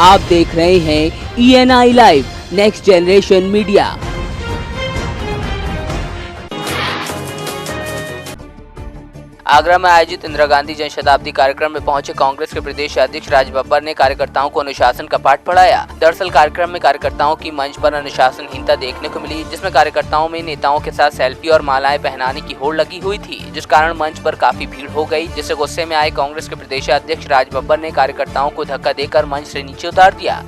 आप देख रहे हैं ENI live next generation media. Agra में आयोजित इंदिरा गांधी जन शताब्दी कार्यक्रम में पहुंचे कांग्रेस के प्रदेश अध्यक्ष राज बब्बर ने कार्यकर्ताओं को अनुशासन का पाठ पढ़ाया। दरअसल कार्यक्रम में कार्यकर्ताओं की मंच पर अनुशासनहीनता देखने को मिली, जिसमें कार्यकर्ताओं में नेताओं के साथ सेल्फी और मालाएं पहनाने की होड़ लगी हुई थी, जिस कारण मंच पर काफी भीड़ हो गई, जिससे गुस्से में आए कांग्रेस के प्रदेश अध्यक्ष राज बब्बर ने कार्यकर्ताओं को धक्का देकर मंच से नीचे उतार दिया।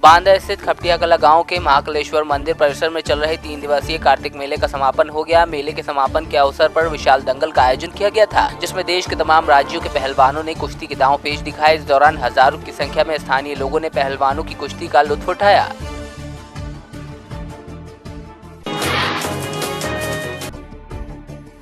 बांदा स्थित खपटिया कला गांव के महाकालेश्वर मंदिर परिसर में चल रहे 3 दिवसीय कार्तिक मेले का समापन हो गया। मेले के समापन के अवसर पर विशाल दंगल का आयोजन किया गया था, जिसमें देश के तमाम राज्यों के पहलवानों ने कुश्ती के दांव पेश दिखाए। इस दौरान हजारों की संख्या में स्थानीय लोगों ने पहलवानों की कुश्ती का लुत्फ उठाया।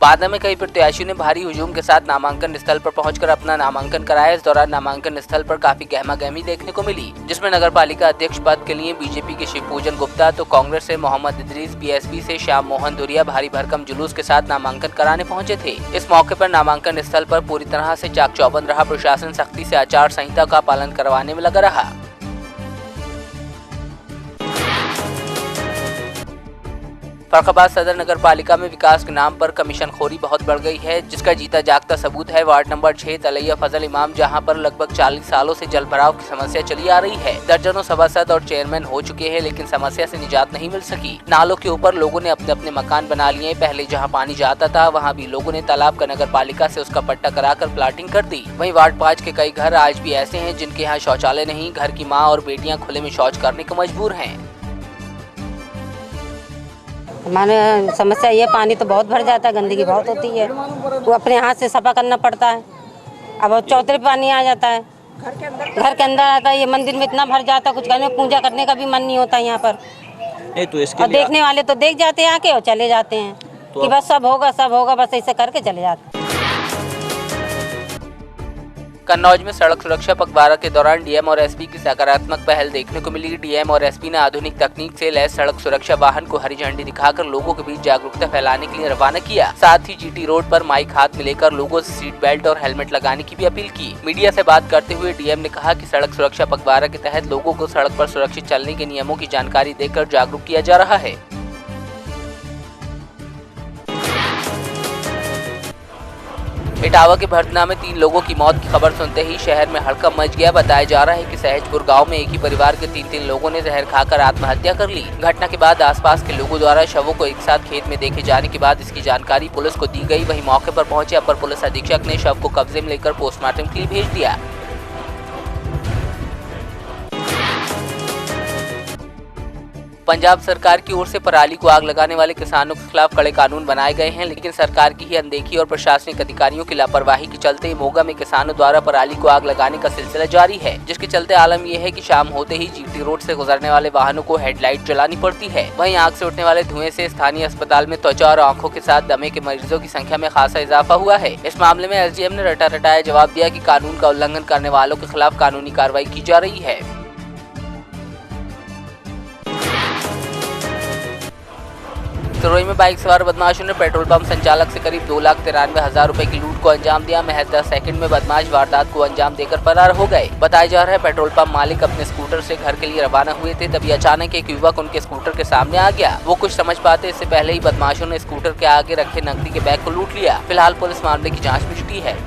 बांदा में कई प्रत्याशियों ने भारी हुजूम के साथ नामांकन स्थल पर पहुंचकर अपना नामांकन कराया। इस दौरान नामांकन स्थल पर काफी गहमागहमी देखने को मिली, जिसमें नगर पालिका अध्यक्ष पद के लिए बीजेपी के शिवपूजन गुप्ता तो कांग्रेस से मोहम्मद इदरीस, बीएसपी से श्याम मोहन दुरिया भारी भरकम जुलूस के साथ नामांकन कराने पहुंचे थे। इस मौके पर नामांकन स्थल पर पूरी तरह से चाक चौबंद रहा। प्रशासन सख्ती से आचार संहिता का पालन करवाने में लगा रहा। फर्रुखाबाद सदर नगर पालिका में विकास के नाम पर कमीशनखोरी बहुत बढ़ गई है, जिसका जीता जागता सबूत है वार्ड नंबर 6 तलैया फजल इमाम, जहां पर लगभग 40 सालों से जल भराव की समस्या चली आ रही है। दर्जनों सभासद और चेयरमैन हो चुके हैं, लेकिन समस्या से निजात नहीं मिल सकी। नालों के ऊपर लोगों ने अपने अपने मकान बना लिए। पहले जहाँ पानी जाता था वहाँ भी लोगों ने तालाब का नगर पालिका से उसका पट्टा कराकर प्लाटिंग कर दी। वहीं वार्ड 5 के कई घर आज भी ऐसे हैं जिनके यहाँ शौचालय नहीं। घर की माँ और बेटियाँ खुले में शौच करने को मजबूर हैं। हमारे समस्या ये, पानी तो बहुत भर जाता है, गंदगी बहुत होती है, वो अपने हाथ से सफा करना पड़ता है। अब चौतरे पानी आ जाता है, घर के अंदर आता है, ये मंदिर में इतना भर जाता है, कुछ करने पूजा करने का भी मन नहीं होता यहाँ पर। तो इसके और देखने वाले तो देख जाते हैं आके और चले जाते हैं कि बस सब होगा बस ऐसे करके चले जाते हैं। कन्नौज में सड़क सुरक्षा पखवाड़ा के दौरान डीएम और एसपी की सकारात्मक पहल देखने को मिली। डीएम और एसपी ने आधुनिक तकनीक से लैस सड़क सुरक्षा वाहन को हरी झंडी दिखाकर लोगों के बीच जागरूकता फैलाने के लिए रवाना किया। साथ ही जीटी रोड पर माइक हाथ में लेकर लोगों से सीट बेल्ट और हेलमेट लगाने की भी अपील की। मीडिया से बात करते हुए डीएम ने कहा कि सड़क सुरक्षा पखवाड़ा के तहत लोगों को सड़क पर सुरक्षित चलने के नियमों की जानकारी देकर जागरूक किया जा रहा है। इटावा के भरतना में 3 लोगों की मौत की खबर सुनते ही शहर में हड़कंप मच गया। बताया जा रहा है कि सहजपुर गांव में एक ही परिवार के 3 लोगों ने जहर खाकर आत्महत्या कर ली। घटना के बाद आसपास के लोगों द्वारा शवों को एक साथ खेत में देखे जाने के बाद इसकी जानकारी पुलिस को दी गई। वहीं मौके पर पहुंचे अपर पुलिस अधीक्षक ने शव को कब्जे में लेकर पोस्टमार्टम के लिए भेज दिया। पंजाब सरकार की ओर से पराली को आग लगाने वाले किसानों के खिलाफ कड़े कानून बनाए गए हैं, लेकिन सरकार की ही अनदेखी और प्रशासनिक अधिकारियों की लापरवाही के चलते मोगा में किसानों द्वारा पराली को आग लगाने का सिलसिला जारी है, जिसके चलते आलम यह है कि शाम होते ही जीटी रोड से गुजरने वाले वाहनों को हेडलाइट जलानी पड़ती है। वहीं आग से उठने वाले धुएं से स्थानीय अस्पताल में त्वचा और आंखों के साथ दमे के मरीजों की संख्या में खासा इजाफा हुआ है। इस मामले में एसडीएम ने रटा-रटाया जवाब दिया कि कानून का उल्लंघन करने वालों के खिलाफ कानूनी कार्रवाई की जा रही है। सिरोही में बाइक सवार बदमाशों ने पेट्रोल पंप संचालक से करीब 2,93,000 रुपए की लूट को अंजाम दिया। महज 10 सेकंड में बदमाश वारदात को अंजाम देकर फरार हो गए। बताया जा रहा है पेट्रोल पंप मालिक अपने स्कूटर से घर के लिए रवाना हुए थे, तभी अचानक एक युवक उनके स्कूटर के सामने आ गया। वो कुछ समझ पाते इससे पहले ही बदमाशों ने स्कूटर के आगे रखे नकदी के बैग को लूट लिया। फिलहाल पुलिस मामले की जाँच में जुटी है।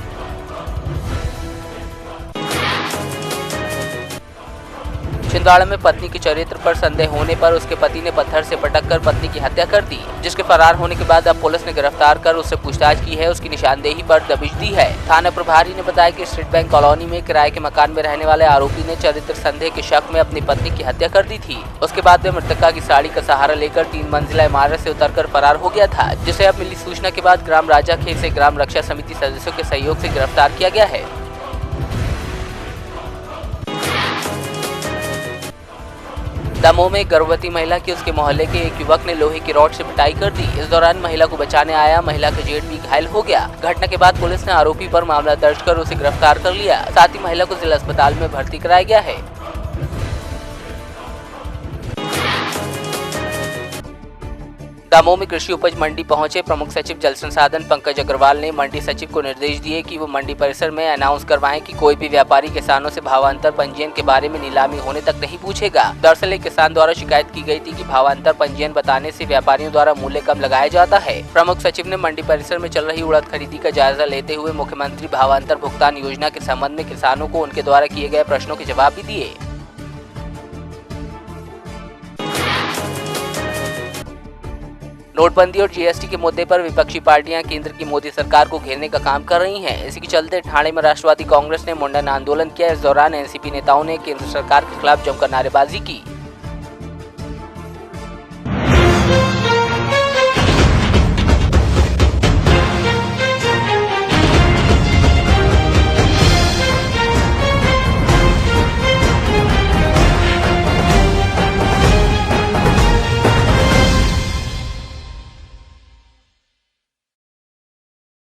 छिंदवाड़ा में पत्नी के चरित्र पर संदेह होने पर उसके पति ने पत्थर से पटककर पत्नी की हत्या कर दी, जिसके फरार होने के बाद अब पुलिस ने गिरफ्तार कर उससे पूछताछ की है। उसकी निशानदेही पर दबिश दी है। थाना प्रभारी ने बताया कि स्टेट बैंक कॉलोनी में किराए के मकान में रहने वाले आरोपी ने चरित्र संदेह के शक में अपनी पत्नी की हत्या कर दी थी। उसके बाद वह मृतका की साड़ी का सहारा लेकर 3 मंजिला इमारत से उतरकर फरार हो गया था, जिसे अब मिली सूचना के बाद ग्राम राजा खेत से ग्राम रक्षा समिति सदस्यों के सहयोग से गिरफ्तार किया गया है। दमोह में गर्भवती महिला की उसके मोहल्ले के एक युवक ने लोहे की रॉड से पिटाई कर दी। इस दौरान महिला को बचाने आया महिला का जेठ भी घायल हो गया। घटना के बाद पुलिस ने आरोपी पर मामला दर्ज कर उसे गिरफ्तार कर लिया। साथ ही महिला को जिला अस्पताल में भर्ती कराया गया है। दमोह में कृषि उपज मंडी पहुंचे प्रमुख सचिव जल संसाधन पंकज अग्रवाल ने मंडी सचिव को निर्देश दिए कि वो मंडी परिसर में अनाउंस करवाएं कि कोई भी व्यापारी किसानों से भावांतर पंजीयन के बारे में नीलामी होने तक नहीं पूछेगा। दरअसल एक किसान द्वारा शिकायत की गई थी कि भावांतर पंजीयन बताने से व्यापारियों द्वारा मूल्य कम लगाया जाता है। प्रमुख सचिव ने मंडी परिसर में चल रही उड़द खरीदी का जायजा लेते हुए मुख्यमंत्री भावांतर भुगतान योजना के संबंध में किसानों को उनके द्वारा किए गए प्रश्नों के जवाब भी दिए। नोटबंदी और जीएसटी के मुद्दे पर विपक्षी पार्टियां केंद्र की मोदी सरकार को घेरने का काम कर रही हैं। इसी के चलते ठाणे में राष्ट्रवादी कांग्रेस ने मुंडन आंदोलन किया। इस दौरान एनसीपी नेताओं ने केंद्र सरकार के खिलाफ जमकर नारेबाजी की।